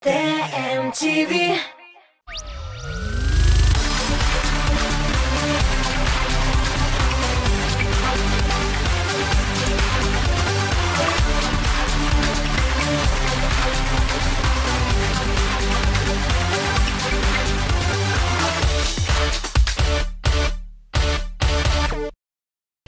TMTV.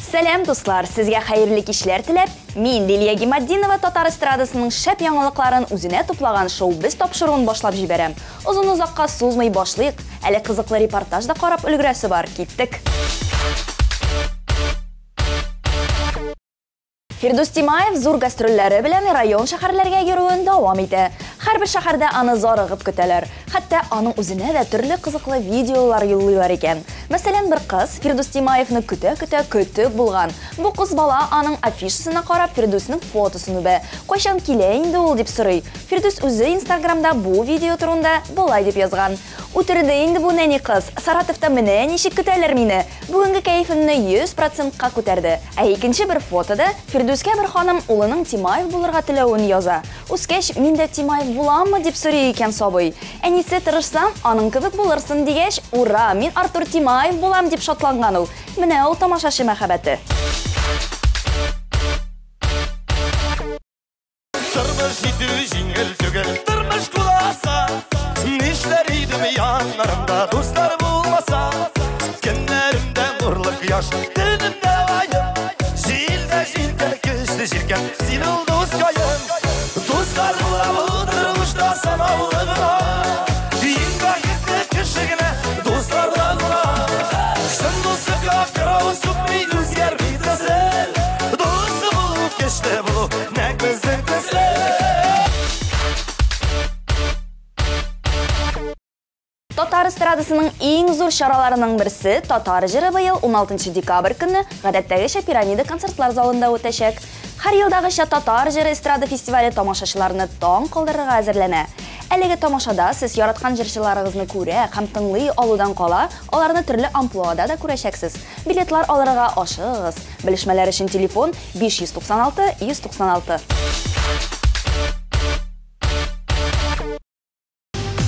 Сәлем, дуслар, сезгә хәерлек эшләр теләп, мин Лилия Гимаддинова татар эстрадасының шәп яңалыкларын үзенә туплаган шоу-біз тапшыруын башлап җибәрәм. Озын-озакка сузмый башлыйк, әле кызыклы репортаж да карап өлгерәсе бар, киттек. Фирдус Тимаев зур гастрольләре белән район шәһәрләргә йөрүен дәвам итә. Һәр бер шәһәрдә аны зарыгып көтәләр. Хәтта аның үзенә дә төрле кызыклы видеолар юллыйлар икән. Мәсәлән, бер кыз Фирдус Тимаевны көтә булган. Бу кыз бала аның афишасына карап Фирдусның фотосын үбә. Кайчан килә инде ул дип сорый. Фирдус үзе Инстаграмда бу видео турында булай дип язган. Үтерде инде бу нәни кыз. Саратовта менә ничек көтәләр мине. Бүгенге кайфымны 100%ка күтәрде. Ә икенче бер фотода Фирдуска бер ханым улының Тимаев булырга теләвен яза. Үскәч, мин дә Тимаев буламмы дип сорый икән сабый. Әнисе тырышсам, аның кебек булырсын дигәч, ура, мин Артур Тимаев булам дип шатланган ул. Менә ул тамашачы мәхәббәте. Тормыш итү җиңел түгел, тормыш куласа. Нишләр идем яннарымда дуслар булмаса. Көннәремдә нурлы кояш, төнемдә аем. Җилдә җилкән, көчле җилкән, син ул дускаем. Дуслар була бу тормышта санаулы гына. Иң бәхетле кеше генә дуслар белән була. Шын дуслыкка карау сукмый үзгәрми төсел. Дусы булу, кечле булу, нәк безнең төсле. Татар эстрадасының иң зур чараларының берсе Татар җыры быел 16 декабрь көнне гадәттәгечә пирамида концертлар залында үтәчәк. Һәр елдагыча Татар җыры эстрада фестивале тамашачыларны таң калдырырга әзерләнә. Әлеге тамашада сез яраткан җырчыларыгызны күрә һәм тыңлый алудан кала, аларны төрле амплуада да күрәчәксез. Билетлар алырга ашыгыз. Белешмәләр өчен телефон 596 196.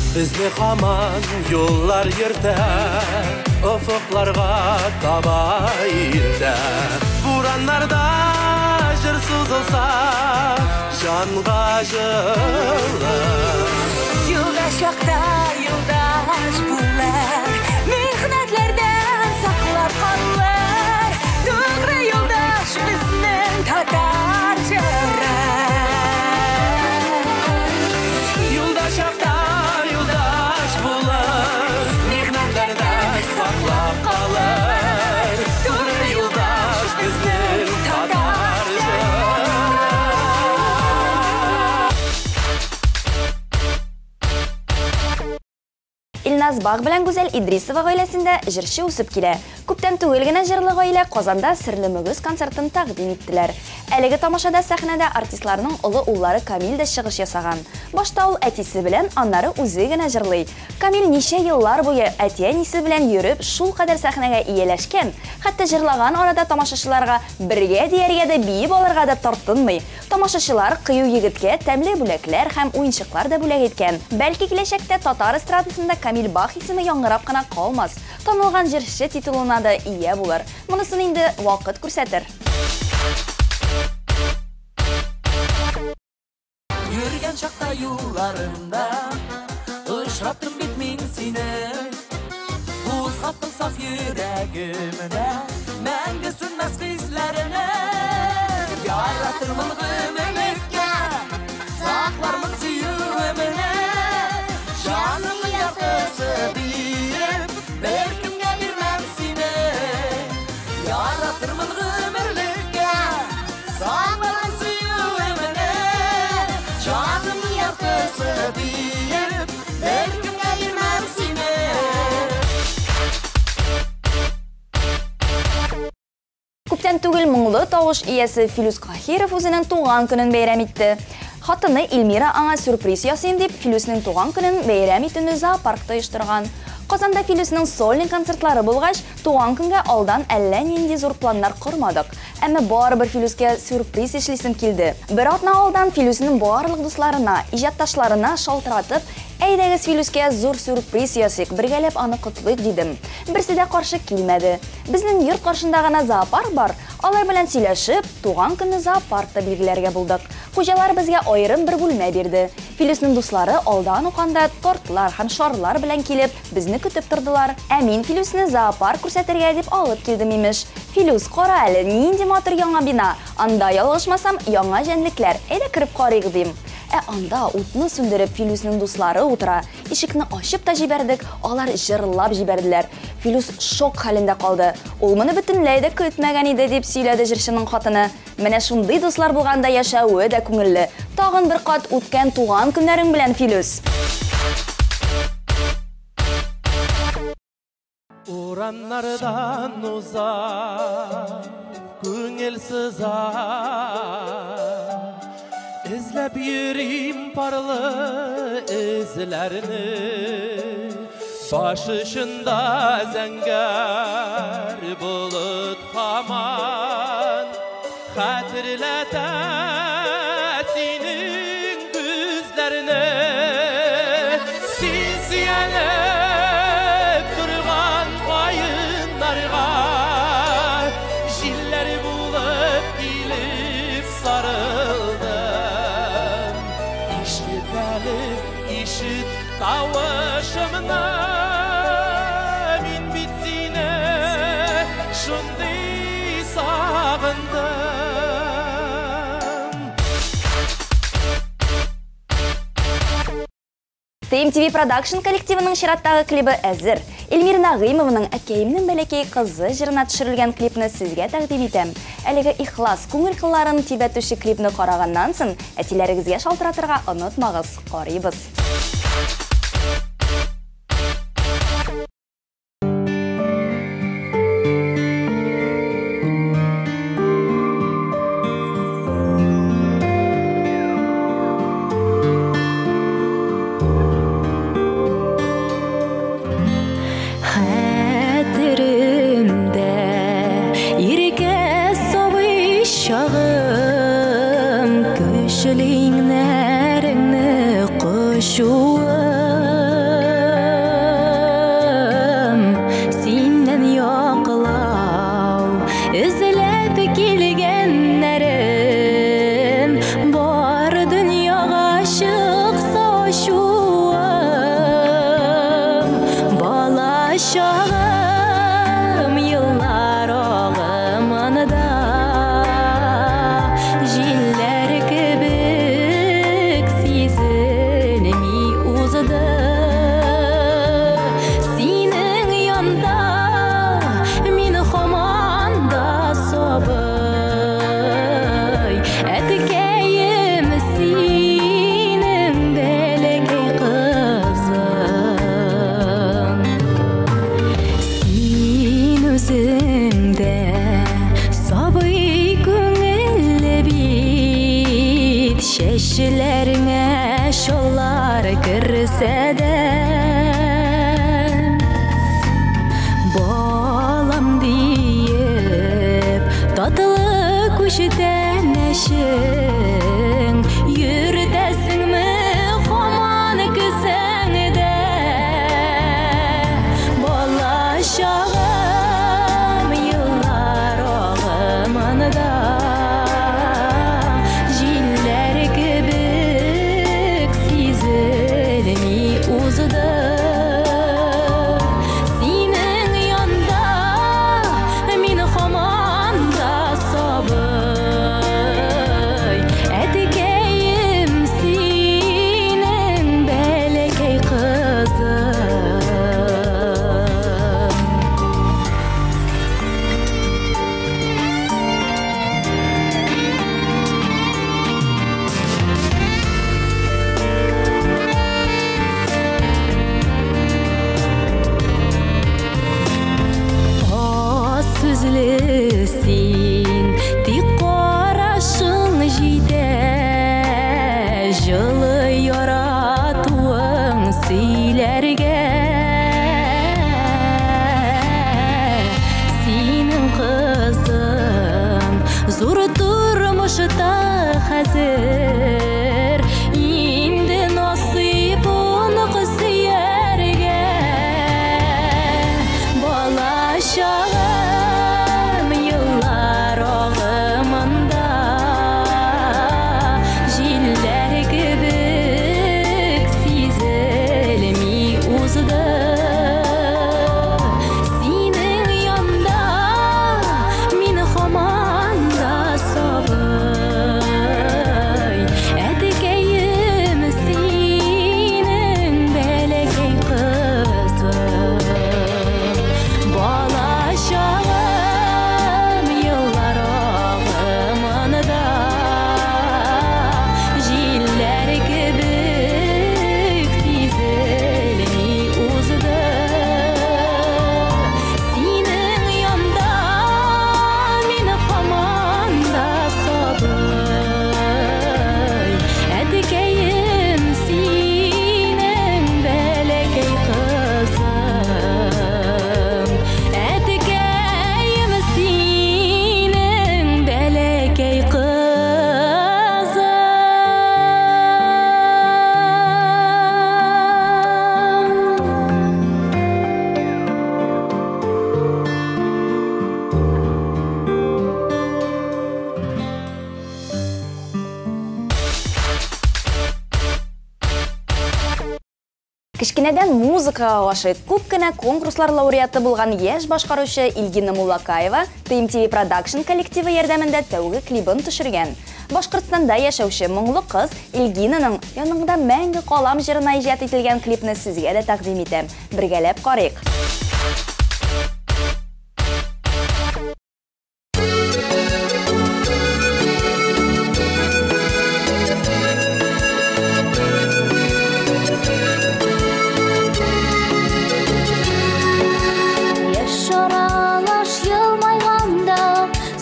Безне һаман юллар йөртә, офыкларга таба илтә. Бураннарда җыр сузылса, җанга җылы. Юлдаш якта юлдаш булар, михнәтләрдән саклап калыр. Тугры юлдаш безнең татар җыры. Юлдаш якта юлдаш булар, михнәтләрдән саклап калыр. Тугры юлдаш безнең татар җыры. Илназ Баг белән Гүзәл Идрисова гаиләсендә җырчы үсеп килә. Күптән түгел генә җырлы гаилә Казанда серле мөгез концертын тәкъдим иттеләр. Әлеге тамашада сәхнәдә артистларның олы уллары Камил дә чыгыш ясаган. Башта ул әтисе белән, аннары үзе генә җырлый. Камил ничә еллар буе әти-әнисе белән йөреп, шул кадәр сәхнәгә ияләшкән, хәтта җырлаган арада тамашачыларга бергә дияргә дә биеп алырга да тартынмый. Тамашачылар кыю егеткә тәмле бүләкләр һәм уенчыклар да бүләк иткән. Бәлки киләчәктә татар эстрадасында Камил Бах исеме яңгырап кына калмас. Танылган җырчы титулына да ия булыр. Монысын инде вакыт күрсәтер. Йөргән чакта юлларында очраптым бит мин сине. Узгаттың саф йөрәгемдә мәңге сүнмәс хисләренә. Яратырмын гомерлеккә, саклармын сөюемне. Жаным яртысы диеп, беркемгә бирмәм сине. Яратырмын гомерлеккә, саклармын сөюемне. Жаным яртысы диеп, беркемгә бирмәм сине. Күптән түгел моңлы тавыш иясе Филус Кахиров үзенең туган көнен бәйрәм итте. Хатыны Эльмира аңа сюрприз ясыйм дип Филусның туган көнен бәйрәм итүне зоопаркта оештырган. Казанда Филусның сольный концертлары булгач, туган көнгә алдан әллә нинди зур планнар кормадык. Әмма барыбер Филүскә сюрприз эшлисем килде. Бер атна алдан Филүснең барлык дусларына, иҗатташларына шалтыратып, әйдәгез Филүскә зур сюрприз ясыйк, бергәләп аны котлыйк дидем. Берсе дә каршы килмәде. Безнең йорт каршында гына зоопарк бар. Алар белән сөйләшеп, туган көнне зоопаркта билгеләргә булдык. Хуҗалар безгә аерым бер бүлмә бирде. Филүснең дуслары алдан уканда тортлар һәм шарлар белән килеп, безне көтеп тордылар. Ә мин Филүсне зоопарк күрсәтергә дип алып килдем имеш. Филүс, кара әле, нинди матур яңа бина. Анда ялгышмасам, яңа җәнлекләр. Әйдә кереп карыйк дим. Анда утны сүндереп Филүснең дуслары утыра. Ишекне ачып та җибәрдек, алар җырлап җибәрделәр. Филүс шок хәлендә калды. Ул моны бөтенләй дә көтмәгән иде дип сөйләде җырчының хатыны. Менә шундый дуслар булганда яшәүе дә күңелле. Тагын бер кат үткән туган көннәрең белән, Филүс. Урамнардан узар, күңел сызар. Izlep yürüyüm parlı izlerini, başışında zengar bulut haman, hatırlata senin gözlerini. Sinsiyeler durgan kayınlarga, jiller bulup gelip sarıldı. İşit tavışımına min bitsine şunday sağındım. TMTV Production коллективының чираттагы клибы әзер. Эльмира Нагыймованың «Әкәйемнең бәләкәй кызы» җырына төшерелгән клипны сезгә тәкъдим итәм. Әлеге ихлас, күңел кылларын тибәтүче клипны караганнан соң, әтиләрегезгә шалтыратырга онытмагыз, карыйбыз. Синнен яклау, изләп килгәннәрем, бар дөньяга чыкса ачуым. Бала чагым еллар агымында, җилләр кебек сизелми узды. Синең янда мин һаман да сабый, әткәем синең бәләкәй кызың. Син үзеңдә сабый күңелле бит, чәчләреңә шаллар керсә дә, балам диеп татлы күчтән әшең, йөртәсеңме һаман кесәңдә. Бала чагым еллар агымында, җилләр кебек сизелми узды. Кичкенәдән музыкага гашыйк. Күп кенә конкурслар лауреаты булган яшь башкаручы Илгина Муллакаева TMTV Production коллективы ярдәмендә тәүге клибын төшергән. Башкортстанда яшәүче моңлы кыз Илгинаның яныңда мәңге калам җырына иҗат ителгән клипны сезгә дә тәкъдим итәм. Бергәләп карыйк.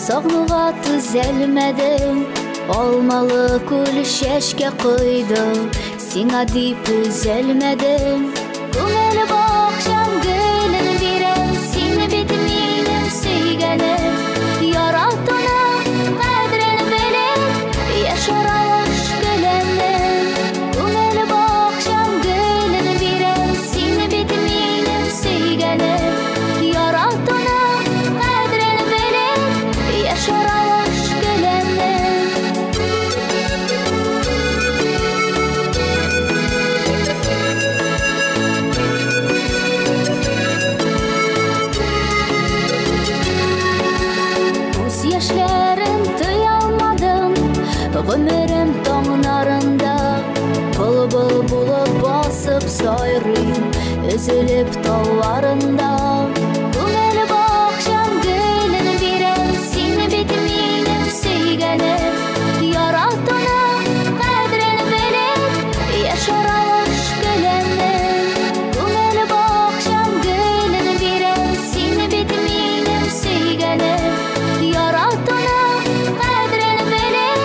Сағнуға түзелмедім, алмалы күл шешке қойдым, сиңа дип үзелмедім. Күңел бақшам гүлін бирем, сені бит минем сөйгенім. Яратуның қадрын білем, яшаралаш гүлемнің. Күңел бақшам гүлін бирем, сені бит минем сөйгенім. Яратуның қадрын білем, яшаралаш гүлемнің. Үз яшьләрен тыя алмадым, гомерем таңнарында. Былбыл булып басып сайрыйм, өзелеп тауларында. Күңел бакчам гүлен бирем, сине бит минем сөйгенем. Яратуның кадрын белем, яшаралаш гүлемнің. Күңел бакчам гүлен бирем, сине бит минем сөйгенем. Яратуның кадрын белем,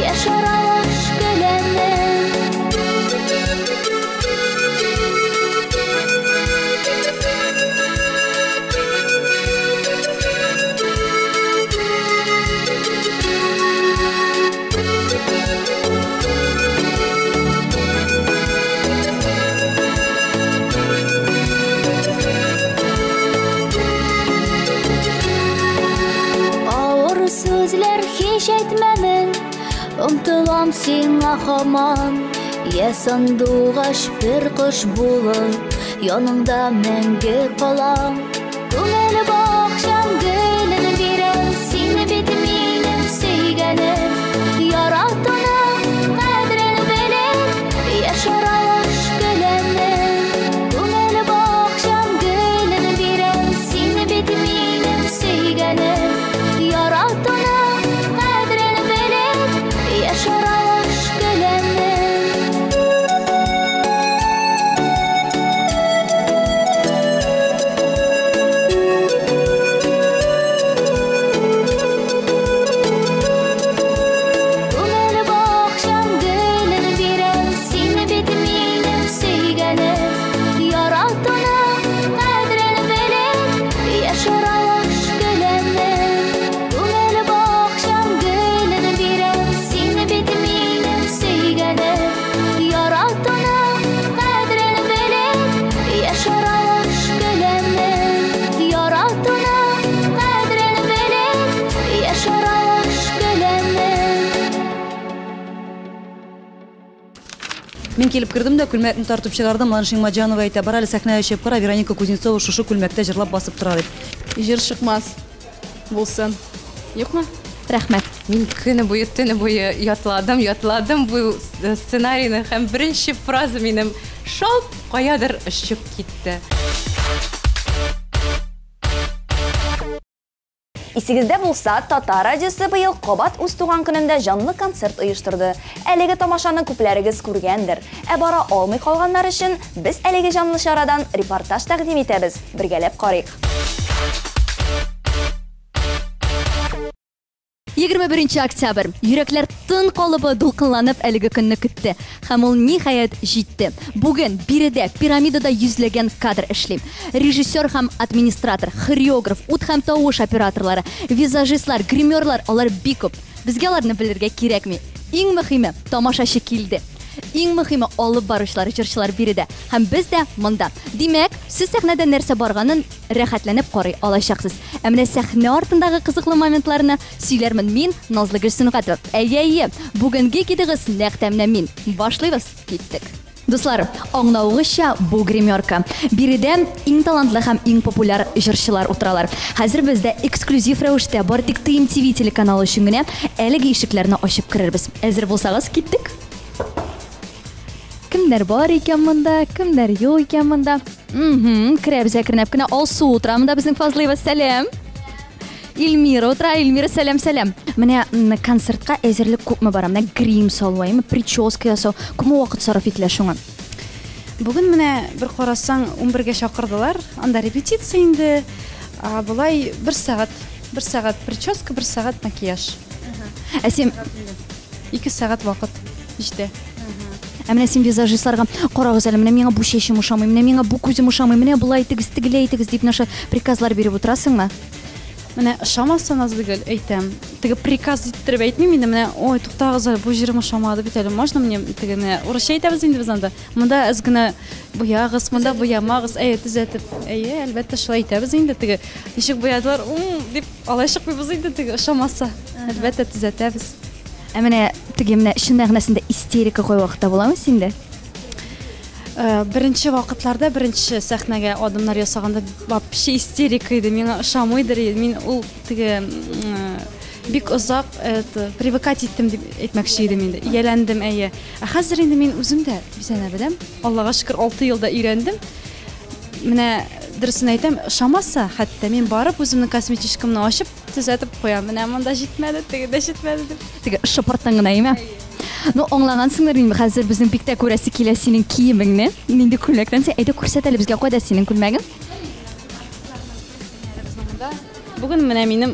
яшаралаш гүлемнің. Ağır sözler hiç etmemin, ұмтылам сиңа һаман. Я сандуғаш bir құш булып, яныңда мәңге калам. Күңел бакчам гүлен бирем, сине бит минем сөйгенем. Яратуның кадрын белем, яшаралаш гүлемнің. Күңел бакчам гүлен бирем, сине бит минем сөйгенем. Яратуның кадрын белем, яшаралаш гүлемнің. Күңел бакчам гүлен бирем, сине бит минем сөйгенем. Яратуның кадрын белем, яшаралаш гүлемнің. Күңел бакчам гүлен бирем, сине бит минем сөйгенем. Яратуның кадрын белем, яшаралаш гүлемнің. Яратуның кадрын белем, яшаралаш гүлемнің. Мен келіп кірдім да күлмәкні тартып шығардым. Ланшин Маджанова әйтә, бар әлі сәхнәгә чыгып кара, Вероника Кузнецова шушы күлмәктә җырлап басып тора дип. Жыр шықмас булсын. Юкмы? Рәхмәт. Мин көне буе, төне буе ятладым бу сценарийны һәм беренче фраза минем шалт каядыр очып китте. Исегездә булса, Татар радиосы быел Кабат үз туган көнендә җанлы концерт оештырды. Әлеге тамашаны күпләрегез күргәндер. Бара алмый калганнар өчен без әлеге җанлы чарадан репортаж тәкъдим итәбез. Бергәләп карыйк. 21 октябрь. Йөрәкләр тын калыбы дулкынланып әлеге көнне көтте. Һәм ул ниһаять җитте. Бүген биредә пирамидада йөзләгән кадр эшлим. Режиссер һәм администратор, хореограф, ут һәм тавыш операторлары, визажистлар, гримерлар, алар бик күп. Безгә аларны белергә кирәкми. Иң мөһиме, тамашачы килде. Иң мөһиме, алып баручылар, җырчылар биредә. Һәм без дә монда. Димәк, сез сәхнәдә нәрсә барганын рәхәтләнеп карый алачаксыз. Ә менә сәхнә артындагы кызыклы моментларны сөйләрмен мин, Назлы Гөлсөнгатова. Әйе, бүгенге китегез нәкъ тәмле мин. Башлыйбыз, киттек. Дуслар, аңлаугызча бу гримерка. Биредә иң талантлы һәм иң популяр җырчылар утыралар. Хәзер бездә эксклюзив рәвештә бар тик TMTV телеканалы өчен генә әлеге ишекләрне ачып керербез. Әзер булсагыз, киттек. Кемдер бар икән монда, кемдер юк икән монда. Керәбез әкренәп кенә алсу утыра монда безнең Фазлыева, сәлам. Илмира утыра, Илмира, сәлам. Менә концертка әзерлек күпме бара? Менә грим салуймы, прическа ясау, күпме вакыт сарыф ителә шуңа? Бүген менә бер карасаң 11-гә чакырдылар. Анда репетиция инде. Булай 1 сәгать прическа, 1 сәгать макияж. Син 2 сәгать вакыт җитә. Менә син визажистларга карагыз әле, менә миңа бу чәчем ошамый, менә миңа бу күзем ошамый, менә булай итегез, тегеләй итегез дип наша приказлар биреп утырасыңмы? Менә ошамаса Назлыгөл әйтәм. Теге приказ иттереп әйтмим инде, менә ой туктагыз, бу җирем ошамады бит әле. Можно мне теге менә урысча әйтәбез инде без анда. Монда аз гына буягыз, монда буямагыз, төзәтеп. Әлбәттә шулай әйтәбез инде теге. Ничек буядылар? Дип алай чыкмыйбыз инде теге ошамаса. Әлбәттә төзәтәбез. Менә теге менә чын мәгънәсендә истерика кой вакытта буламы синдә? Беренче вакытларда, беренче сәхнәгә адымнар ясаганда вообще истерика иде. Миңа ошамыйдыр. Мин ул теге бик озак привыкать иттем дип әйтмәкче идем инде. Ияләндем, Хәзер инде мин үзем дә бизәнә беләм. Аллага шөкер 6 елда өйрәндем. Менә дөресен әйтәм, ошамаса, хәтта мин барып үземнең косметичкамны ачып, төзәтеп куям. Менә монда җитмәде, теге дә җитмәде дип. Теге шапырттан гына име? Аңлагансыңдыр инде, хәзер безнең бик тә күрәсе килә синең киемеңне. Нинди күлмәктән син әйдә күрсәт әле безгә кайда синең күлмәгең? Бүген менә минем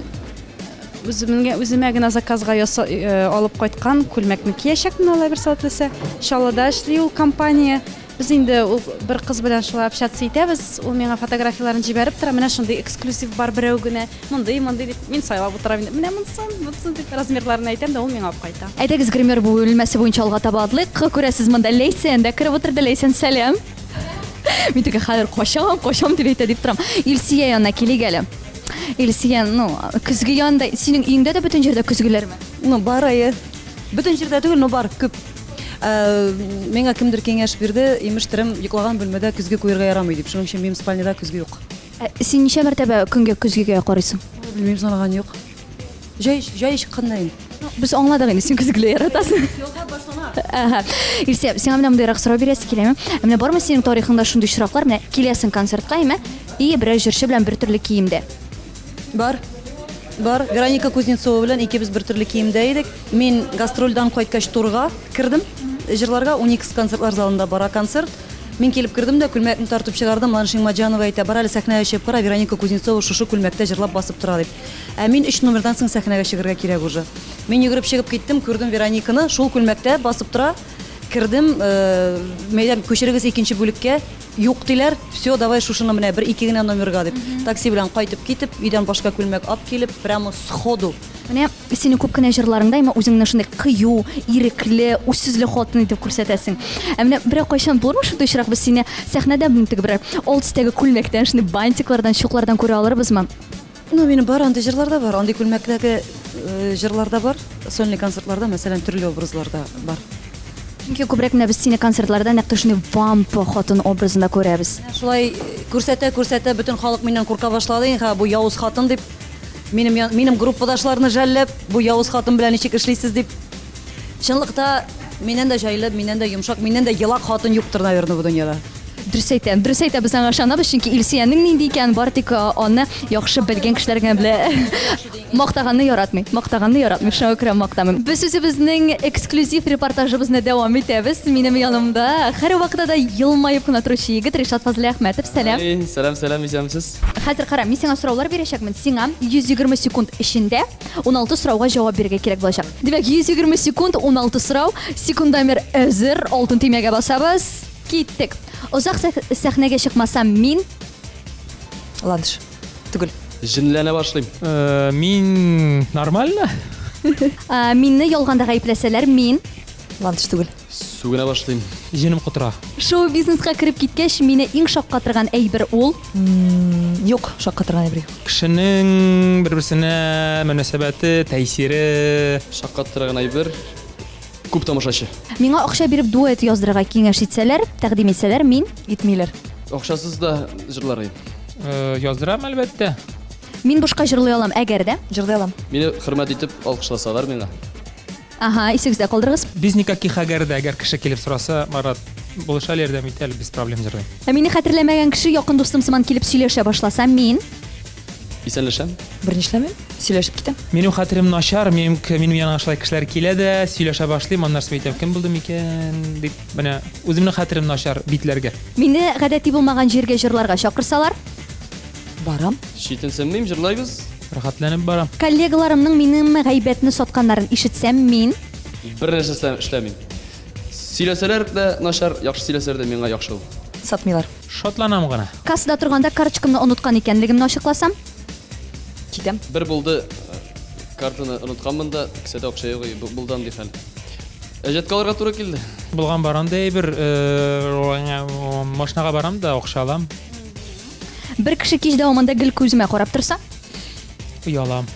үземә генә заказга алып кайткан күлмәкне киячәкмен алай бер сәгатьләсә. Шалада эшли ул компания. Без инде ул бер кыз белән шулай общаться итәбез. Ул миңа фотографияларын җибәреп тора. Менә шундый эксклюзив бар берәү генә. Мондый дип мин сайлап утырам инде. Менә монсын дип размерларын әйтәм дә ул миңа алып кайта. Әйдәгез гример бу үлмәсе буенча алга таба атлыйк. Күрәсез монда Лейсен дә кереп утырды. Лейсен, сәлам. Мин теге хәзер кашам дип әйтә дип торам. Илсия янына килик әле. Илсия, көзге янында синең өеңдә дә бөтен җирдә көзгеләрме? Бар Бөтен җирдә түгел, бар күп. Миңа кемдер киңәш бирде, имештирем йоклаган бүлмәдә көзге куярга ярамый дип. Шуның өчен минем спальняда көзге юк. Син ничә мәртәбә көнгә көзгегә карыйсың? Белмим, санаган юк. Җай чыккандай. Без аңладык инде, син көзгеле яратасың. Илсия, сиңа менә мондайрак сорау бирәсе киләме? Менә бармы синең тарихыңда шундый очраклар, менә киләсең концертка, берәр җырчы белән бер төрле киемдә? Бар. Вероника Кузнецова белән икебез бер төрле киемдә идек. Мин гастрольдан кайткач турга кирдем. Җырларга 12 концертлар залында бара концерт. Мин килеп кирдем дә күлмәкне тартып чыгардым. Ланшин Маҗанова әйтә, бар әле сәхнәгә чыгып кара, Вероника Кузнецова шушы күлмәктә җырлап басып тора дип. Мин 3 номердан соң сәхнәгә чыгарга кирәк уже. Мин йөгереп чыгып киттем, күрдем Верониканы, шул күлмәктә басып тора. Кирдем, мәйдан күчерегез икенче бүлеккә. Юк диләр. Всё, давай шушыны менә 1-2 генә номерга дип. Такси белән кайтып китеп, өйдән башка күлмәк алып килеп, прямо сходу. Менә синең күп кенә җырларыңда үзеңне шундый кыю, ирекле, үсүзле хатын итеп күрсәтәсең. Менә берәр кайчан булырмы шундый очрак, без сине сәхнәдә теге берәр олдстагы күлмәктән, шундый бантиклардан, чуклардан күрә алырбызмы? Минем бар андый җырларда бар, андый күлмәктәге җырларда бар, сольный концертларда, мәсәлән, төрле образларда бар. Чөнки күбрәк менә без сине концертларда нәкъ шундый вампа хатын образында күрәбез. Шулай күрсәтә, бөтен халык миннән курка башлады. Бу явыз хатын дип, минем группадашларны жәлләп, бу явыз хатын белән ничек эшлисез дип. Чынлыкта миннән дә җайлы, миннән дә йомшак, миннән дә елак хатын юктыр, наверное, бу дөньяда. Дөрес әйтә, без аңа ышанабыз, чөнки Илсиянең нинди икән, бар тик аны яхшы белгән кешеләр генә белә. Мактаганны яратмый, шуңа күрә мактамый. Без үзебезнең эксклюзив репортажыбызны дәвам итәбез. Минем янымда һәр вакытта да елмаеп кына торучы егет Ришат Фазлы Әхмәтов, сәлам. Сәлам, исәмсез. Хәзер кара, мин сиңа сораулар бирәчәкмен. Сиңа 120 секунд эчендә 16 сорауга җавап бирергә кирәк булачак. Димәк, 120 секунд, 16 сорау, секундомер әзер, алтын тимәгә басабыз. Киттек. Озак сәхнәгә чыкмасам мин Ладыш. Түгел. Җенләнә башлыйм. Мин нормально. Минне ялганда гаепләсәләр, мин Ладыш түгел. Сугына башлыйм. Җенем котыра. Шоу бизнеска кирип киткәч, мине иң шаккатырган әйбер ул. Юк, шакка торган әйбер. Кешенең бер-берсенә мөнәсәбәте, тәэсире. Шаккат торган әйбер. күп тамашачы. Миңа акча биреп дуэт яздырырга киңәш итсәләр, тәкъдим итсәләр, мин Итмиләр. Акчасыз да җырларым. Яздырам әлбәттә. Мин бушка җырлый алам, әгәр дә. Җырлый алам. Мине хөрмәт итеп алкышласалар миңа. Ага, исегездә калдырыгыз. Без никаких әгәрдә, әгәр кеше килеп сораса, Марат, булыша ярдәм ит әле, без проблем җырлыйм. Мине хәтерләмәгән кеше якын дустым сыман килеп сөйләшә башласа, мин Исәнләшәм. Бернишләмим, сөйләшеп китәм. Минем хәтерем начар, минем янга шулай кешеләр килә дә, сөйләшә башлыйм, аннан соң әйтәм, кем булды микән дип, менә үземнең хәтерем начар битләргә. мине гадәти булмаган җиргә җырларга чакырсалар, Барам. Читенсәммим җырлайбыз. Рәхәтләнеп барам. коллегаларымның минем гайбәтне сатканнарын ишетсәм, мин Бер нәрсә эшләмим. Сөйләсәләр дә начар, яхшы сөйләсәләр дә миңа яхшы ул. Сатмыйлар. Шатланам гына. кассада торганда карточкамны оныткан икәнлегемне ачыкласам, Китәм. Бер булды картаны онытканмын да, кесәдә акча юк, булдан дип хәл. Әҗәт калырга туры килде. Булган баранда бер машинага барам да акча алам, бер кеше кич дәвамында гел күземә карап торса, уялам.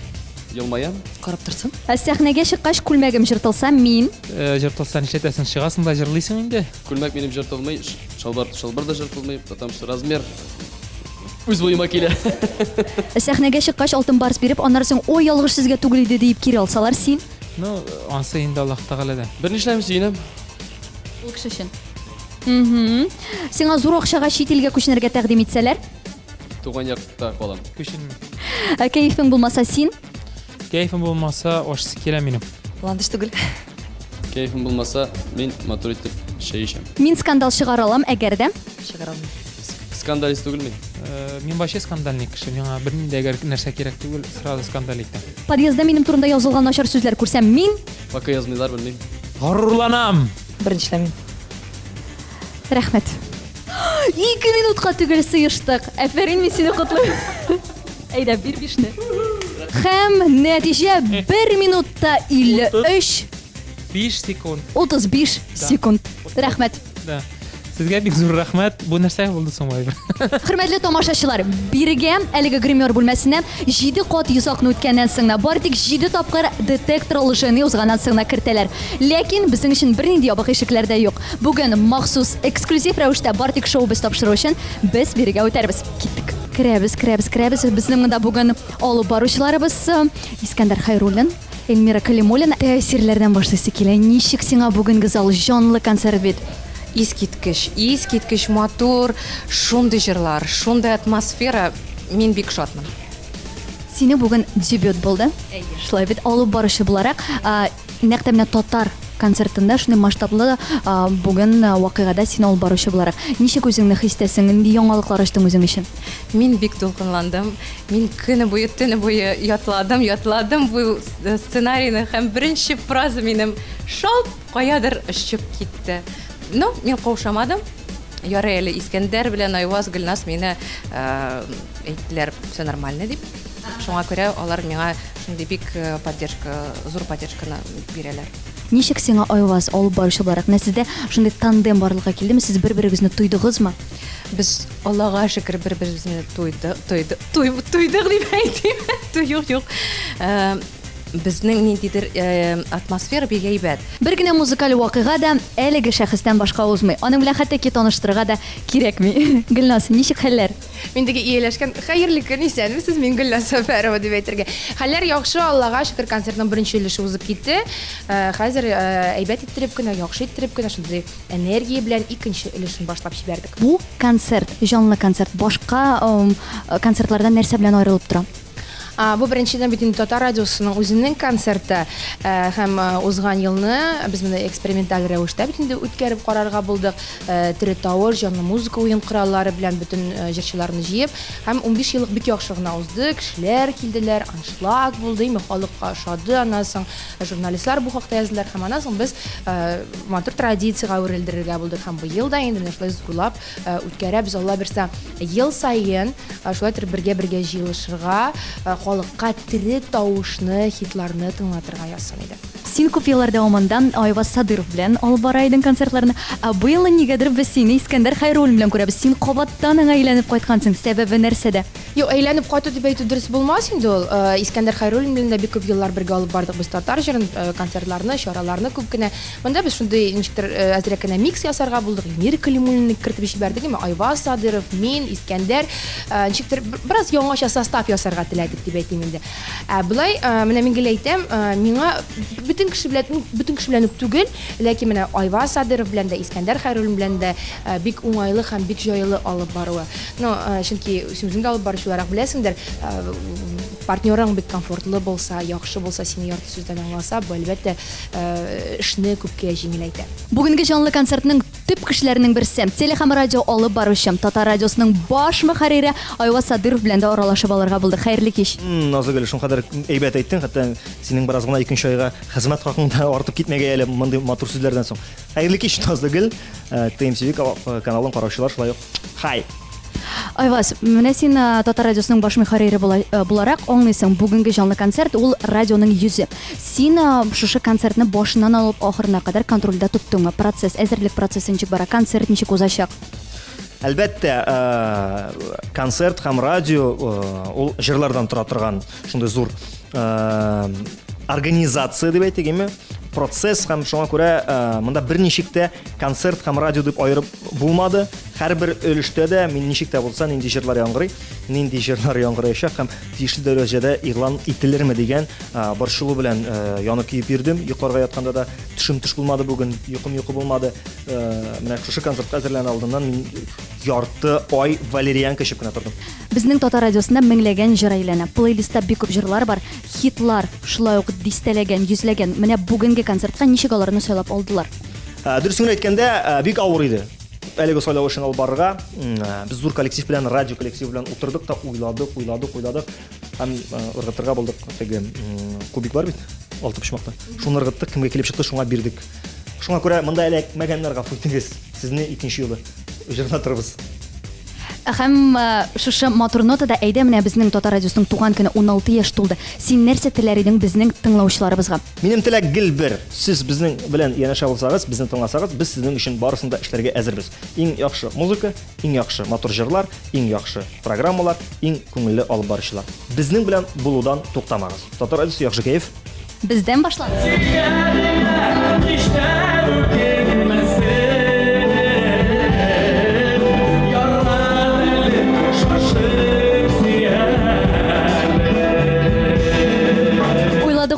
Елмаям. Карап торсын. сәхнәгә чыккач күлмәгем жыртылса, мин Җыртылса нишләтәсең, чыгасың да җырлыйсың инде. Күлмәк минем җыртылмый, шалбар да җыртылмый, там что размер үз буема килә. сәхнәгә чыккач алтын барс биреп, аннан соң ой ялгыш сезгә түгел иде дип кире алсалар, син Ну, ансы инде Аллаһ Тәгаләдән. Бер нишләм сөенәм. ул кеше өчен. Сиңа зур акчага чит илгә күченергә тәкъдим итсәләр, Туган якта калам. Күченмим. кәефең булмаса, син Кәефем булмаса, ашсы килә минем. Ландыш түгел. Кәефем булмаса, мин матур итеп чәй ичәм. мин скандал чыгара алам, әгәр дә Чыгарам. Скандалист түгел мин. Мин вообще скандальный кеше. Миңа бер нинди әгәр нәрсә кирәк түгел, сразу скандал итәм. подъездда минем турымда язылган начар сүзләр күрсәм, мин Пока язмыйлар белмим. Горурланам. Бернишләмим. рәхмәт. 2 минутка түгел сыештык. Әфәрин, мин сине котлыйм. Әйдә, бир бишне. Һәм нәтиҗә 1 минутта 53 5 секунд. 35 секунд. Рәхмәт. Да. Сезгә бик зур рәхмәт. Бу нәрсә булды соң бай. Хөрмәтле тамашачылар, биргән әлеге гример бүлмәсеннән 7 кат йозакны үткәннән соң бар тик 7 тапкыр детектор лжены узганнан соң кертәләр. Ләкин безнең өчен бернинди ябык ишекләр дә юк. Бүген махсус эксклюзив рәвештә бар тик шоу без тапшыру өчен без биргә үтәрбез. Киттек. Керәбез. Безнең монда бүген алып баручыларыбыз Искәндәр Хайруллин, Эльмира Калимуллина. Тәэсирләрдән башлыйсы килә. Ничек сиңа бүгенге зал җанлы концерт бит? Искиткеч матур, шундый җырлар, шундый атмосфера, мин бик шатмын. Сине бүген дебют булды. Шулай бит алып баручы буларак, нәкъ менә татар концертында шундый масштаблы бүген вакыйгада сине алып баручы буларак. Ничек үзеңне хис итәсең? Инде яңалыклар ачтың үзең өчен. Мин бик дулкынландым. Мин көне буе, төне буе ятладым бу сценарийны һәм беренче фраза минем шалт каядыр очып китте. Ну, мин каушамадым. Ярый әле Искәндәр белән Айваз Гөлнас мине әйттеләр, все нормально дип. Шуңа күрә алар миңа шундый бик зур поддержканы бирәләр. Ничек сиңа Айваз алып баручы буларак? Сездә шундый тандем барлыкка килдеме? Сез бер-берегезне туйдыгызмы? Без Аллага шөкер бер-беребезне туйдык дип әйтим. Юк. Безнең ниндидер атмосфера бик әйбәт. Бер генә музыкаль вакыйга да әлеге шәхестән башка узмый. Аның белән хәтта ки таныштырырга да кирәкми. Гөлнас, ничек хәлләр? Миндәге ияләшкән хәерле көн исәнмесез, мин Гөлнас Сәфәрова дип әйтергә. Хәлләр яхшы, Аллага шөкер, концертның беренче өлеше узып китте. Хәзер әйбәт иттереп кенә, яхшы иттереп кенә шундый энергия белән икенче өлешен башлап җибәрдек. Бу концерт, җанлы концерт башка концертлардан нәрсә белән аерылып тора? Бу беренчедән бит инде Татар радиосының үзенең концерты һәм узган елны без моны эксперименталь рәвештә бит инде үткәреп карарга булдык. Тере тавыш, җанлы музыка уен кораллары белән бөтен җырчыларны җыеп һәм 15 еллык бик яхшы гына узды. Кешеләр килделәр, аншлаг булды, халыкка ошады. Аннан соң журналистлар бу хакта яздылар һәм аннан соң без матур традициягә үрелдерергә булдык һәм бу елда инде шулай зурлап үткәрәбез. Алла берсә ел сайын шулай бергә җыелышырга, халыкка тере тавышны, хитларны тыңлатырга язсын иде. Син күп еллар дәвамында Айваз Садыров белән алып бара идең концертларны. Быел нигәдер без сине Искәндәр Хәйруллин белән күрәбез. Син кабаттан әйләнеп кайткансың. Сәбәбе нәрсәдә? Юк, әйләнеп кайту дип әйтү дөрес булмас инде ул. Искәндәр Хәйруллин белән дә бик күп еллар бергә алып бардык без татар җырын концертларны, чараларны күп кенә. Монда без шундый ничектер әзрәк кенә микс ясарга булдык. Мир Калимуллинны кертеп җибәрдек, Айваз Садыров, мин, Искәндәр ничектер бераз яңача состав ясарга теләдек дип әйтим инде. Булай, менә мин гел әйтәм, миңа бөтен кеше белән үк түгел, ләкин менә Айваз Садыров белән дә, Искәндәр Хәйруллин белән дә бик уңайлы һәм бик җайлы алып баруы. Чөнки үзең дә алып баручыларак беләсеңдер, партнерың бик комфортлы булса, яхшы булса, сине ярты сүздән аңласа, бу әлбәттә эшне күпкә җиңеләйтә. Бүгенге җанлы концертның төп кешеләренең берсе, теле һәм радио алып баручы Татар радиосының баш мөхәррире Айваз Садыров белән дә аралашып алырга булды. Хәерле кич. Назыгөл, шуңа кадәр әйбәт әйттең, хәтта синең бераз гына 2 айга хезмәт хакында артып китмәгәй әле мондый матур сүзләрдән соң. Хәерле кич, Назыгөл, ТМТV каналын караучылар шулай ук. Хай. Айваз, менә син Татар радиосының баш мөхәррире буларак аңлыйсың, бүгенге җанлы концерт ул радионың йөзе. Син шушы концертны башыннан алып ахырына кадәр контрольдә тоттыңмы? Процесс, әзерлек процессы ничек бара, концерт ничек узачак? Әлбәттә, концерт һәм радио ул җырлардан тора торган шундый зур организация дип әйтегеме? Процесс һәм шуңа күрә монда берничек тә концерт һәм радио дип аерып булмады. Һәрбер өлештә дә мин ничек тә булса нинди җырлар яңгырый, нинди җырлар яңгыраячак һәм тиешле дәрәҗәдә игълан ителерме дигән борчылу белән янып киеп йөрдем. Йокларга ятканда да төшем төш булмады бүген, йокым булмады. Менә шушы концертка әзерләнә алдыннан мин ярты ай валерьянка эчеп кенә тордым. Безнең Татар радиосында меңләгән җыр әйләнә. Плейлистта бик күп җырлар бар, хитлар, шулай ук дистәләгән, йөзләгән. Менә бүгенге концертка ничек аларны сайлап алдылар? Дөресен әйткәндә, бик авыр иде. Әлеге сайлау эшен алып барырга без зур коллектив белән, радио коллектив белән утырдык та уйладык. Һәм ыргытырга булдык. Теге кубик бар бит, алты почмакта. Шуны ыргыттык, кемгә килеп чыкты, шуңа бирдек. Шуңа күрә монда эләкмәгәннәргә фуйтыгыз. Сезне икенче юлы җырлатырбыз. Һәм шушы матур нотада әйдә менә безнең Татар радиосының туган көне 16 яшь тулды. Син нәрсә теләр идең безнең тыңлаучыларыбызга? Минем теләк гел бер. Сез безнең белән янәшә булсагыз, безне тыңласагыз, без сезнең өчен барысын да эшләргә әзербез. Иң яхшы музыка, иң яхшы матур җырлар, иң яхшы программалар, иң күңелле алып баручылар. Безнең белән булудан туктамагыз. Татар радиосы яхшы кайф. Бездән башлады.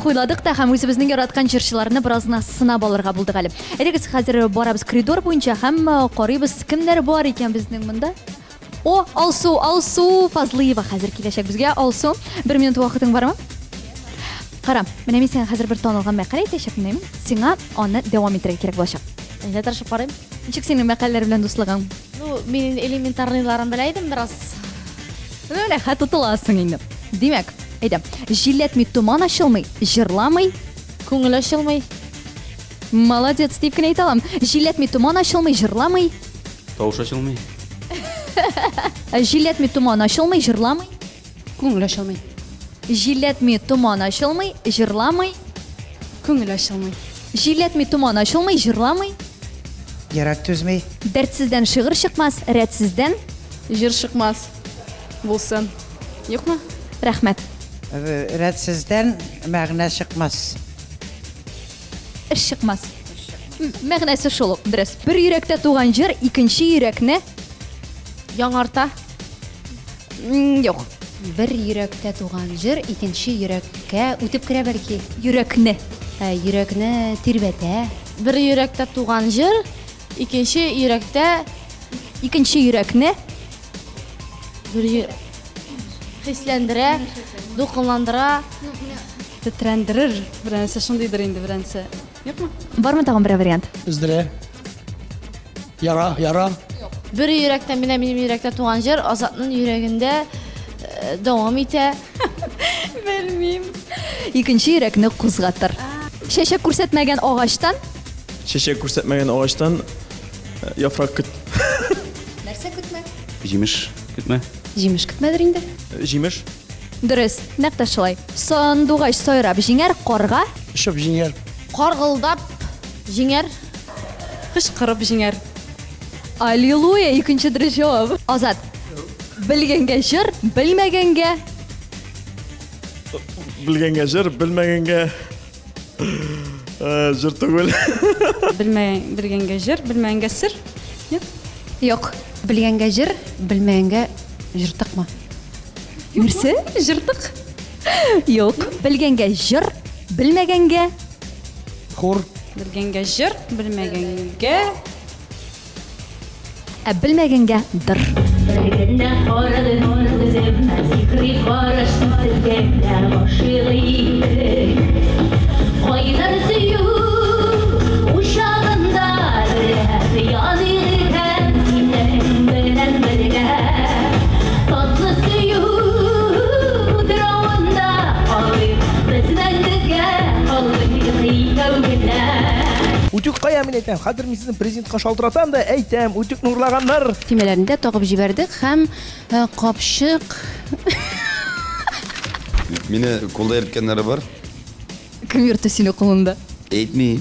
Уйладык та һәм үзебезнең яраткан җырчыларны беразна сынап алырга булдык әле. Әйдәгез, хәзер барабыз коридор буенча һәм карыйбыз, кемнәр бар икән безнең монда. Алсу Фазлыева хәзер киләчәк безгә. Алсу, 1 минут вакытың бармы? Кара, менә мин сиңа хәзер бер танылган мәкалә әйтәчәкмен. Сиңа аны дәвам итәргә кирәк булачак. Әйдә тырышып карыйм. Ничек синең мәкаләләр белән дуслыгың? Мин элементарныйларын белә идем бераз. Менә хәтта туласың инде. Димәк, әйдә, җилләтми туман ачылмый, җырламый, күңел ачылмый. Молодец, дип кенә әйтә алам. Җилләтми туман ачылмый, җырламый. Тавыш ачылмый. Җилләтми туман ачылмый, җырламый. Күңел ачылмый. Җилләтми туман ачылмый, җырламый. Күңел ачылмый. Җилләтми туман ачылмый, җырламый. Ярак түзмей. Дәртсездән шигырь чыкмас, рәтсездән җыр чыкмас. Булсын. Юкмы? Рәхмәт. Рәтсездән мәгънә чыкмас. Эш чыкмас. Мәгънәсе шул ук, дөрес. Бер йөрәктә туган җыр икенче йөрәкне яңарта. Юк. Бер йөрәктә туган җыр икенче йөрәккә үтеп керә бәлки. Йөрәкне. Йөрәкне тирбәтә. Бер йөрәктә туган җыр икенче йөрәктә йөрәкне хисләндерә, дулкынландыра, тетрәндерер. Беренче шундыйдыр инде беренче. Юкмы? Бармы тагын бер вариант? Үздерә. Яра. Бер йөрәктә минем йөрәктә туган җыр Азатның йөрәгендә дәвам итә. Белмим. Икенче йөрәкне кузгатыр. Чәчәк күрсәтмәгән агачтан? Чәчәк күрсәтмәгән агачтан яфрак көт. Нәрсә көтмә? Җимеш көтмә. Җимеш көтмәдер инде. Җимеш. Дөрес, нәкъ шулай. Сандугач сайрап җиңәр, карга Шып җиңәр. каргылдап җиңәр. Кычкырып җиңәр. Аллилуйя, икенче дөрес җавап. Азат. Белгәнгә җыр, белмәгәнгә Bilganga jir, bilmaganga jir tugul. Белгәнгә җыр, белмәгәнгә сер. Юк. Белгәнгә җыр, белмәгәнгә җыртыкмы? Нәрсә? Җыртык. Юк. Белгәнгә җыр, белмәгәнгә Хор. Белгәнгә җыр, белмәгәнгә белмәгәнгә дыр. Белгәннә карады күзем, сикри карашты сезгә башылый. Кайнар сөю ушагында яны һәм синең белән бергә. Татлы сөю дравында калый, безнең бергә калый кәүгәлә. Утюг кая мен әйтәм, хәзер мин сезне президентка шалтыратам да әйтәм, утюг нурлаганнар. Тимәләрендә тагып җибәрдек һәм капшык. Мине кулда ерткәннәре бар. Кем йөртә сине кулында? Әйтми.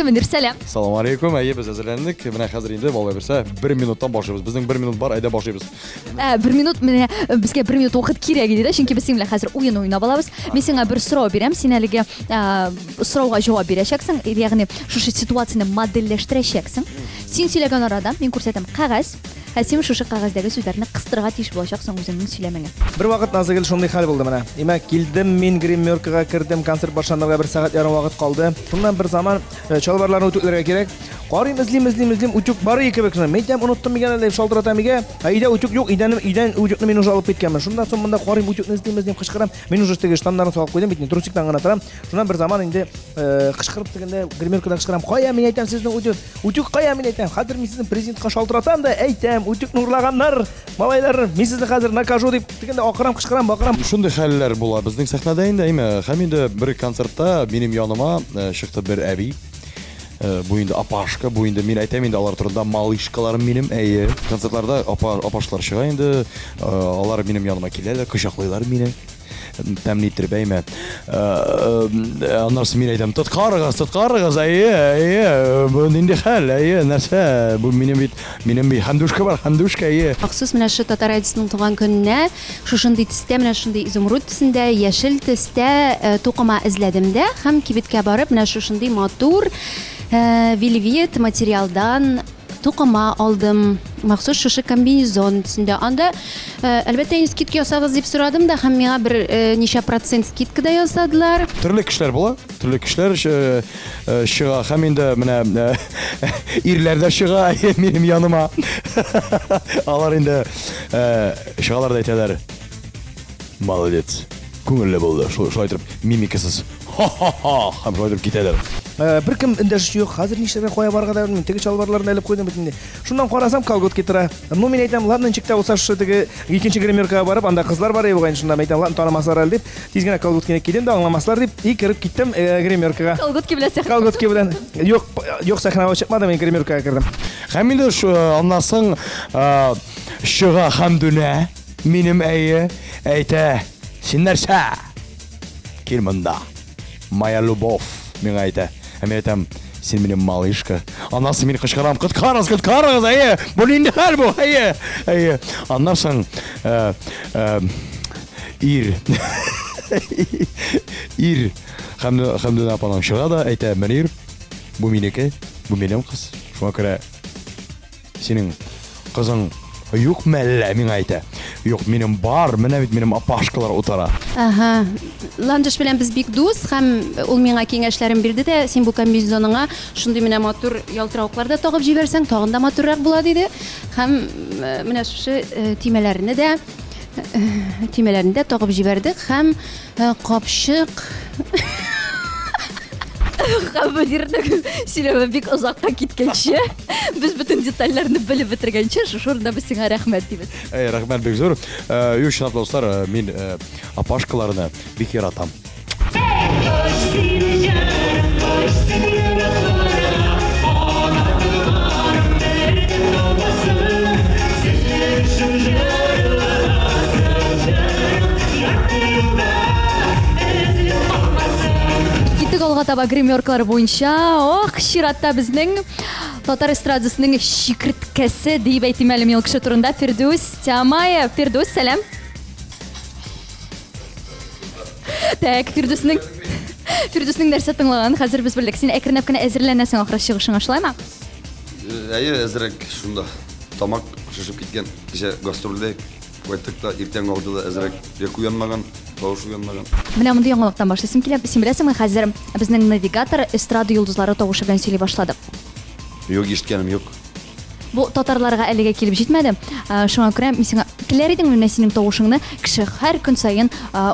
Сәлам. Салам алейкум, біз әзірләндік. Менә хәзер инде балай берсә 1 минуттан башлыйбыз. Безнең 1 минут бар, әйдә башлыйбыз. 1 минут менә безгә 1 минут вакыт кирәк иде дә, чөнки без син белән хәзер уен уйнап алабыз. Мин сиңа бер сорау бирәм, син әлегә сорауга җавап бирәчәксең, ягъни шушы ситуацияны моделләштерәчәксең. Син сөйләгән арада мин күрсәтәм кагаз. Син шушы кагаздагы сүзләрне кыстырырга тиеш булачаксың үзеңнең сөйләмеңә. Бер вакыт Назыгөл шундый хәл булды менә. Имәк килдем, мин гримеркага кирдем, концерт башланырга 1 сәгать ярым вакыт калды. Шуннан бер заман чалбарларны үтүкләргә кирәк. Карыйм, излим, утюг бар икән кебек. Мен әйтәм, уныттым мигән әле шалтыратам мигә. Өйдә утюг юк, өйдән утюгны мин уже алып киткәнмен. Шундан соң монда карыйм, утюгны излим, кычкырам. Мин уже теге штаннарны салып куйдым, бит трусиктан гына торам. Шуннан бер заман инде кычкырып дигәндә гримеркада кычкырам. Кая мин әйтәм сезнең утюг? Утюг кая мин әйтәм? Хәзер мин сезне президентка шалтыратам да әйтәм, утюг нурлаганнар. Малайлар, мин сезне хәзер накажу дип дигәндә акырам, кычкырам, бакырам. Шундый хәлләр була безнең сәхнәдә инде, һәм инде бер концертта минем яныма чыкты бер әби. Бу инде апашка, бу инде мин әйтәм инде алар турында малышкаларым минем, әйе. Концертларда апашлар чыга инде, алар минем яныма киләләр, кочаклыйлар мине. Тәмле иттереп әйме. Аннан мин әйтәм, тоткарыгыз, әйе. Бу нинди хәл, әйе, нәрсә? Бу минем бит хәндушка бар, хәндушка, әйе. Махсус менә шу татар радиосының туган көненә шушындый төстә, менә шундый изумруд төсендә, яшел төстә тукыма эзләдем дә һәм кибеткә барып, менә шушындый матур вельвет материалдан тукыма алдым. Махсус шушы комбинезон төсендә. Анда әлбәттә скидка ясагыз дип сорадым да, һәм миңа бер ничә процент скидка да ясадылар. Төрле кешеләр була, төрле кешеләр чыга, һәм инде менә ирләр дә чыга минем яныма. Алар инде чыгалар да әйтәләр. Молодец. Күңелле булды. Шулай итеп мимикасыз. Һәм шулай итеп китәләр. Бер кем эндәшү юк. Хәзер нишләргә кая барырга да белмим. Теге чалбарларны алып куйдым бит инде. Шуннан карасам колготки тора. Ну мин әйтәм, ладно, чиктә булса шушы теге икенче гримеркага барып, анда кызлар бар иде бугай, шунда әйтәм, ладно, танымаслар әле дип, тиз генә колготкины кидем дә аңламаслар дип, кирип киттем гримеркага. Колготки белән сәхнә. Колготки белән. Юк, сәхнәгә чыкмадым, мин гримеркага кирдем. Һәм инде аннан соң чыга Хәмдүнә минем әйе әйтә, син нәрсә? Кил монда. Моя любовь, миңа әйтә. Һәм әйтәм, син минем малышка. Аннан соң мин кычкырам, кыткарыгыз, әйе. Бу нинди хәл бу? Әйе. Аннан соң ир Хәмдүнә апаның чыга да әйтә, менә бу минеке, бу минем кыз. Шуңа күрә синең кызың юк мәллә, миңа әйтә. Юк, минем бар, менә бит минем апашкалар утыра. Ландыш белән без бик дус, һәм ул миңа киңәшләрен бирде дә, син бу комбинезоныңа шундый менә матур ялтыравыклар да тагып җибәрсәң, тагын да матуррак була диде. Һәм менә шушы тимәләрне дә тагып җибәрдек һәм капшык Хәбәрдә сөйләмә бик озакка киткәнче, без бөтен детальләрне белеп бетергәнче, шушында без сиңа рәхмәт дибез. Рәхмәт бик зур. Чынлап достар, мин апашкаларны бик яратам. таба гримеркалар бойынша ох чиратта безнең татар эстрадасының шикерткәсе дип әйтим әле мин ул кеше турында Фирдус Тямаев. Фирдус, сәлам. Так, Фирдусның нәрсә тыңлаган? Хәзер без белдек. Син әкренләп кенә әзерләнәсең ахры чыгышыңа, шулаймы? Әйе, әзрәк шунда. Тамак шешеп киткән. Кичә гастрольдә кайттыкта иртән алдыда әзрәк яку янмаган, тавыш уянмаган. Менә мондый яңалыктан башлыйсым килә. Син беләсеңме, хәзер безнең навигатор эстрада йолдызлары тавышы белән сөйли башлады. Юк, ишеткәнем юк. Бу татарларга әлегә килеп җитмәде. Шуңа күрә мин сиңа теләр идем менә синең тавышыңны кеше һәр көн саен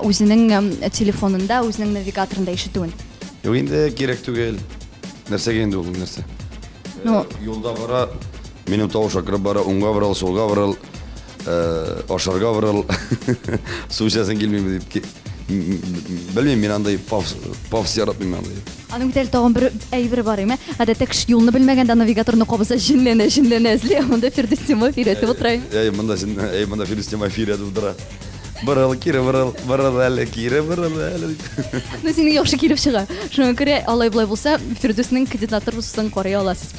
үзенең телефонында, үзенең навигаторында ишетүен. Юк, инде кирәк түгел. Нәрсәгә инде ул нәрсә? Ну, Юлда бара, минем тавыш акырып бара, уңга барал, солга барал, ашарга барал. Су эчәсең килмиме дип. Белмим, мин андай пафс яратмыйм андай. Аның бит тагын бер әйбер бар име. Гадәттә кеше юлны белмәгәндә навигаторны кабыза җинләнә эзли. Монда Фирдус Тямаев өйрәтеп утыра. Монда Фирдус Тямаев өйрәтеп утыра. Барал, кире барал, барал әле, кире барал әле. Ну синең яхшы килеп чыга. Шуңа күрә алай булай булса Фирдусның кандидатур булсын карый аласыз.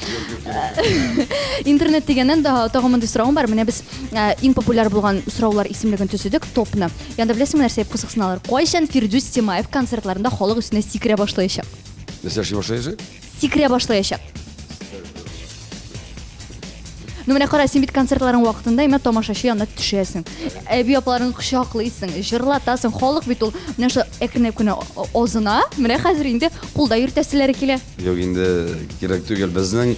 Интернет дигәннән дә тагын мондай сорагым бар. Менә без иң популяр булган сораулар исемлеген төзедек, топны. Янда беләсеңме нәрсә дип кызыксыналар? Кайчан Фирдус Тямаев концертларында халык өстенә сикерә башлаячак? Нәрсә эшли башлаячак? Сикерә башлаячак. Ну менә кара, син бит концертларың вакытында имә тамашачы янына төшәсең. Әби апаларың кочаклыйсың, җырлатасың. Халык бит ул менә шу әкренләп кенә озына. Менә хәзер инде кулда йөртәселәре килә. Юк, инде кирәк түгел. Безнең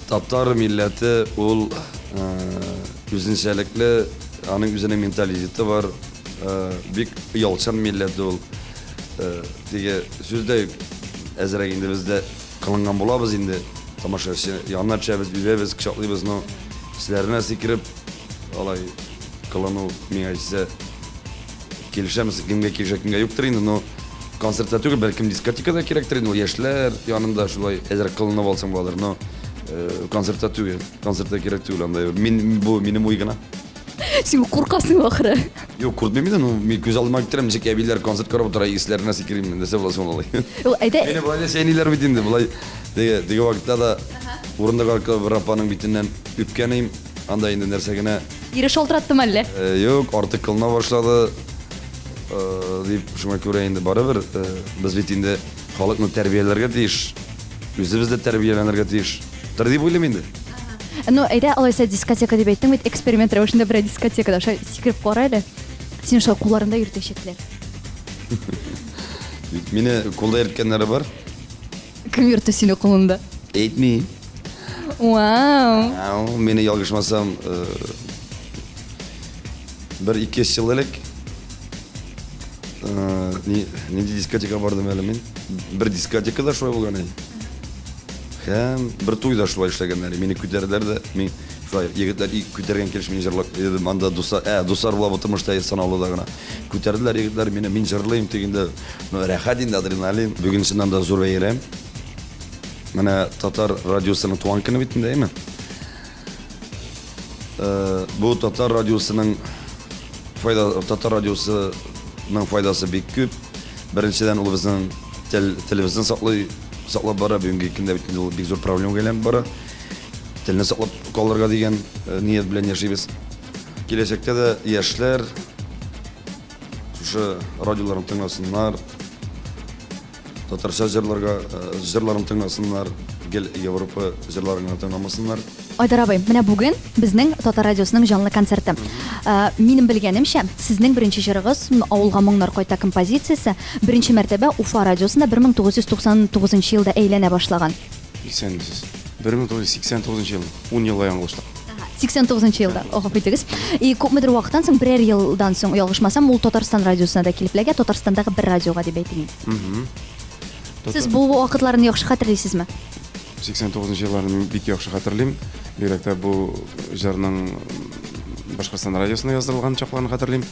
татар милләте ул үзенчәлекле, аның үзенең менталитеты бар. Бик ялчан милләт ул. Диге сүздә әзрәк инде бездә кылынган булабыз инде. Тамашачы янына төшәбез, үбәбез, кочаклыйбыз, но сезләрне сикереп алай кылыну миңа исә килешәмез, кемгә килешә, кемгә юктыр инде, но концертта түгел, бәлкем дискотекада кирәктер инде, ул яшьләр янында шулай әзрәк кылынып алсаң булыр, но концертта түгел, концертта кирәк түгел андай. Мин бу минем уй гына. Син куркасың ахры. Юк, куркмыйм инде, но мин күз алдыма китерәм, ничек әбиләр концерт карап утыра, исләренә сикерим, дәсә буласың алай. Ул әйдә. Менә булай сәниләр бит инде, булай диге вакытта да урында карка бер апаның битеннән үпкәнем, анда инде нәрсә генә Ире шалтыраттым әллә? Юк, артык кылына башлады. Дип шуңа күрә инде барыбер без бит инде халыкны тәрбияләргә тиеш. Үзебез дә тәрбияләнергә тиеш. Төр дип уйлыйм инде. Ну, әйдә, алайса дискотека дип әйттең бит, эксперимент рәвешендә бер дискотекада сикереп кара әле. Син шул кулларында йөртәчәкләр. Мине кулда йөрткәннәре бар. Кем йөртә сине кулында? Әйтми. Вау. Мине ялгышмасам бер 2 ел элек нинди дискотека бардым әле мин. Бер дискотекада шулай булган иде. Һәм бер туйда шулай эшләгәннәр. Мине күтәрделәр дә, мин шулай егетләр күтәргән килеш мин җырлап идем. Анда дуслар булып тормышта санаулыда гына. Күтәрделәр егетләр мине, мин җырлыйм дигәндә, рәхәт инде, адреналин. Бүген чыннан да зур бәйрәм. Менә татар радиосының туган көне бит инде, әйме? Бу татар радиосының файдасы бик күп. Беренчедән ул безнең телебезне саклап бара, бүгенге көндә бит ул бик зур проблемага әйләнеп бара. Телне саклап калырга дигән ният белән яшибез. Киләчәктә дә яшьләр шушы радиоларны тыңласыннар, татарча җырларын тыңласыннар, гел Европа җырларын тыңламасыннар. Айдар абый, менә бүген безнең татар радиосының җанлы концерты. Минем белгәнемчә, сезнең беренче җырыгыз Авылга моңнар кайта композициясе беренче мәртәбә Уфа радиосында 1999 елда әйләнә башлаган. 1989 ел, 10 ел яңгышлык. 89 елда, гафу итегез. И күпмедер вакыттан соң, берәр елдан соң, ялгышмасам, ул Татарстан радиосына да килеп эләгә, Татарстандагы бер радиога дип әйтим. Сез бу вакытларны яхшы хәтерлисезме? 89 елларны бик яхшы хәтерлим. Бигрәк бу җырның Башкортстан радиосына яздырылган чакларны хәтерлим.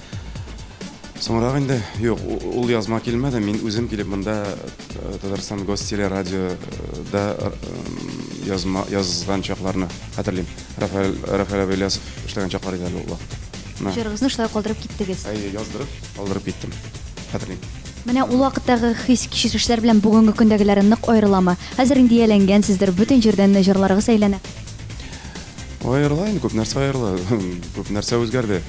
Соңрак инде, юк, ул язма килмәде. Мин үзем килеп монда Татарстан Гостелерадиода язган чакларны хәтерлим. Рафаэль Абельясов эшләгән чаклар иде ул вакытта. Җырыгызны шулай калдырып киттегез. Яздырып, калдырып киттем. Хәтерлим. Менә ул вакыттагы хис кичерешләр белән бүгенге көндәгеләре нык аерыламы? Хәзер инде ияләнгәнсездер, бөтен җирдән җырларыгыз әйләнә. Аерыла инде, күп нәрсә аерыла. Күп нәрсә үзгәрде.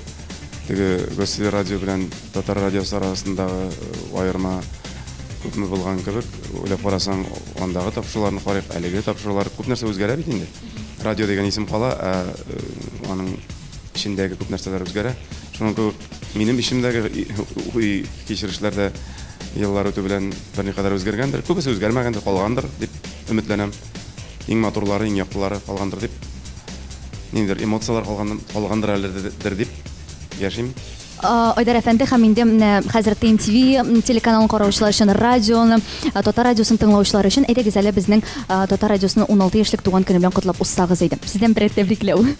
Теге Гостель радио белән Татар радиосы арасындагы аерма күпме булган кебек, уйлап карасаң, андагы тапшыруларны карыйк, әлеге тапшырулар күп нәрсә үзгәрә бит инде. Радио дигән исем кала, аның içindəki күп нәрсәләр үзгәрә. Шуның минем ишемдәге кичерешләр дә еллар үтү белән берникадәр үзгәргәндер. Күбесе үзгәрмәгәндер, калгандыр дип өметләнәм. Иң матурлары, иң яктылары калгандыр дип. Ниндидер эмоциялар калгандыр әледер дип яшим. Айдар әфәнде һәм инде хәзер TMTV телеканалын караучылар өчен, радионы, Татар радиосын тыңлаучылар өчен әйтегез әле безнең Татар радиосының 16 яшьлек туган көне белән котлап уссагыз иде. Сездән бер тәбрикләү.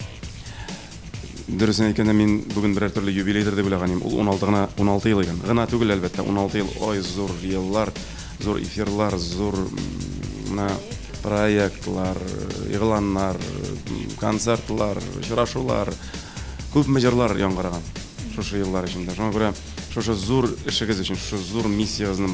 Дөресен әйткәндә, мин бүген берәр төрле юбилейдер дип уйлаган идем. Ул 16 ел икән. Гына түгел, әлбәттә, 16 ел, ой, зур еллар, зур эфирлар, зур проектлар, игъланнар, концертлар, очрашулар, күп җырлар яңгыраган. Шушы еллар эчендә. Шуңа күрә шушы зур эшегез өчен, шушы зур миссиягызны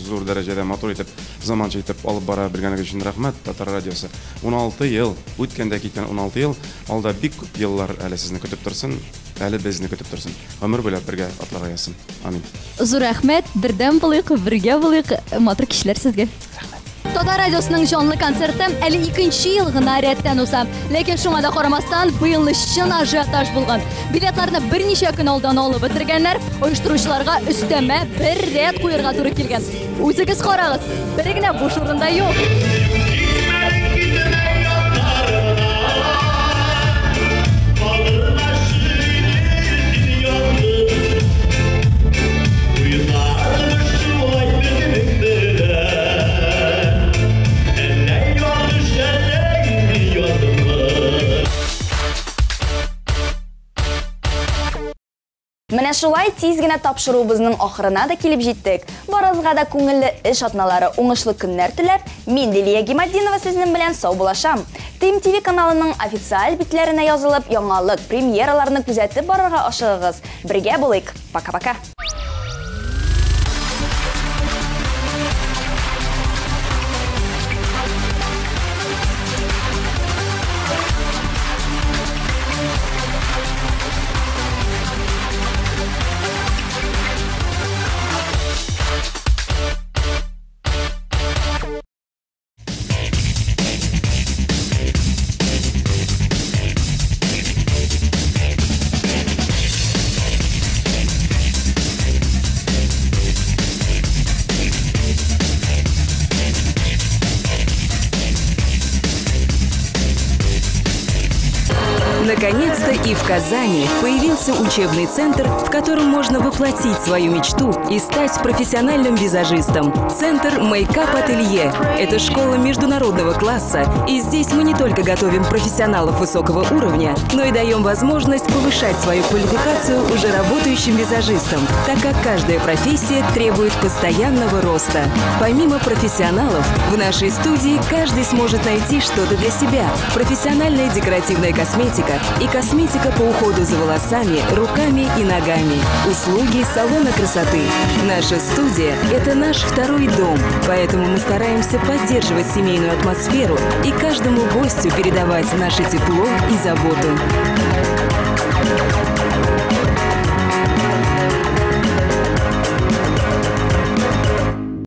зур дәрәҗәдә матур итеп, заманча итеп алып бара белгәнегез өчен рәхмәт, Татар радиосы. 16 ел, үткәндә киткән 16 ел, алда бик күп еллар әле сезне көтеп торсын, әле безне көтеп торсын. Гомер буйлап бергә атларга ясын. Амин. Зур рәхмәт, бердәм булыйк, бергә булыйк. Матур кишләр сезгә. Татар радиосының җанлы концерты әле 2нче ел гына рәттән уза. Ләкин шуңа да карамастан, быел чын ажиотаж булган. Билетларны берничә көн алдан алып бетергәннәр, оештыручыларга өстәмә бер рәт куярга туры килгән. Үзегез карагыз, бер генә буш урында юк. Менә шулай тиз генә тапшыруыбызның ахырына да килеп җиттек. Барыгызга да күңелле эш атналары, уңышлы көннәр теләп, мин Лилия Гимаддинова сезнең белән сау булашам. TMTV каналының официаль битләренә язылып, яңалык, премьераларны күзәтеп барырга ашыгыгыз. Бергә булыйк. Пока-пока. Наконец-то и в Казани появился учебный центр, в котором можно воплотить свою мечту и стать профессиональным визажистом. Центр Мейкап Ателье – это школа международного класса, и здесь мы не только готовим профессионалов высокого уровня, но и даем возможность повышать свою квалификацию уже работающим визажистам, так как каждая профессия требует постоянного роста. Помимо профессионалов, в нашей студии каждый сможет найти что-то для себя. Профессиональная декоративная косметика и косметика по уходу за волосами, руками и ногами. Услуги салона красоты. Наша студия – это наш второй дом, поэтому мы стараемся поддерживать семейную атмосферу и каждому гостю передавать наше тепло и заботу.